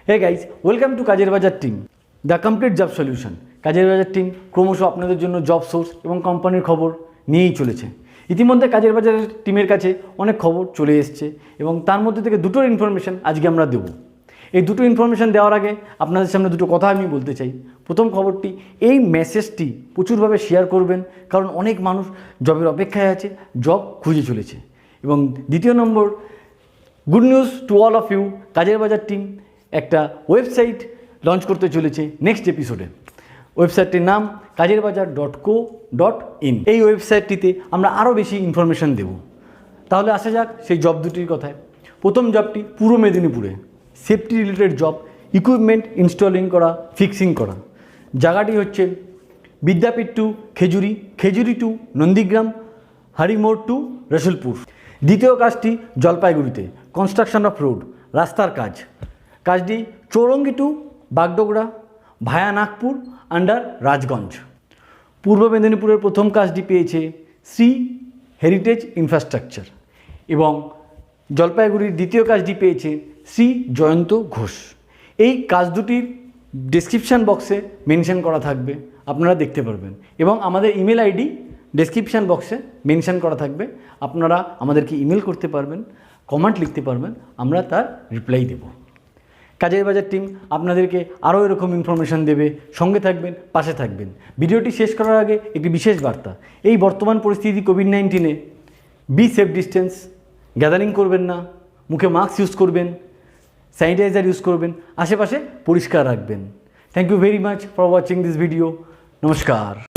Hey guys, welcome to কাজের বাজার team, the complete job solution. কাজের বাজার টিম ক্রমশ আপনাদের জন্য জব সোর্স এবং কোম্পানির খবর নিয়েই চলেছে। ইতিমধ্যে কাজের বাজারের টিমের কাছে অনেক খবর চলে এসছে এবং তার মধ্যে থেকে দুটোর ইনফরমেশান আজকে আমরা দেবো। এই দুটো ইনফরমেশান দেওয়ার আগে আপনাদের সামনে দুটো কথা আমি বলতে চাই। প্রথম খবরটি, এই মেসেজটি প্রচুরভাবে শেয়ার করবেন, কারণ অনেক মানুষ জবের অপেক্ষায় আছে, জব খুঁজে চলেছে। এবং দ্বিতীয় নম্বর, good news to all of you, কাজের বাজার টিম একটা ওয়েবসাইট লঞ্চ করতে চলেছে নেক্সট এপিসোডে। ওয়েবসাইটটির নাম kajerbajar.co.in। এই ওয়েবসাইটটিতে আমরা আরও বেশি ইনফরমেশান দেব। তাহলে আসা যাক সেই জব দুটির কথায়। প্রথম জবটি পূর্ব মেদিনীপুরে, safety related job, equipment installing করা, ফিক্সিং করা। জায়গাটি হচ্ছে Bidyapith to Khejuri, Khejuri to Nandigram, Harimor to Rasulpur. দ্বিতীয় কাজটি জলপাইগুড়িতে, কনস্ট্রাকশন অফ রোড, রাস্তার কাজ। কাজটি Chowringhee to Bagdogra via Nagpur under Rajganj. পূর্ব মেদিনীপুরের প্রথম কাজটি পেয়েছে শ্রী হেরিটেজ ইনফ্রাস্ট্রাকচার এবং জলপাইগুড়ির দ্বিতীয় কাজটি পেয়েছে শ্রী জয়ন্ত ঘোষ। এই কাজ দুটির ডেসক্রিপশান বক্সে মেনশন করা থাকবে, আপনারা দেখতে পারবেন, এবং আমাদের ইমেল আইডি ডেসক্রিপশান বক্সে মেনশন করা থাকবে। আপনারা আমাদেরকে ইমেল করতে পারবেন, কমেন্ট লিখতে পারবেন, আমরা তার রিপ্লাই দেব। কাজের বাজার টিম আপনাদেরকে আরও এরকম ইনফরমেশান দেবে। সঙ্গে থাকবেন, পাশে থাকবেন। ভিডিওটি শেষ করার আগে একটি বিশেষ বার্তা। এই বর্তমান পরিস্থিতি কোভিড-19-এ বি সেফ ডিস্টেন্স, গ্যাদারিং করবেন না, মুখে মাস্ক ইউজ করবেন, স্যানিটাইজার ইউজ করবেন, আশেপাশে পরিষ্কার রাখবেন। Thank you very much for watching this video. নমস্কার।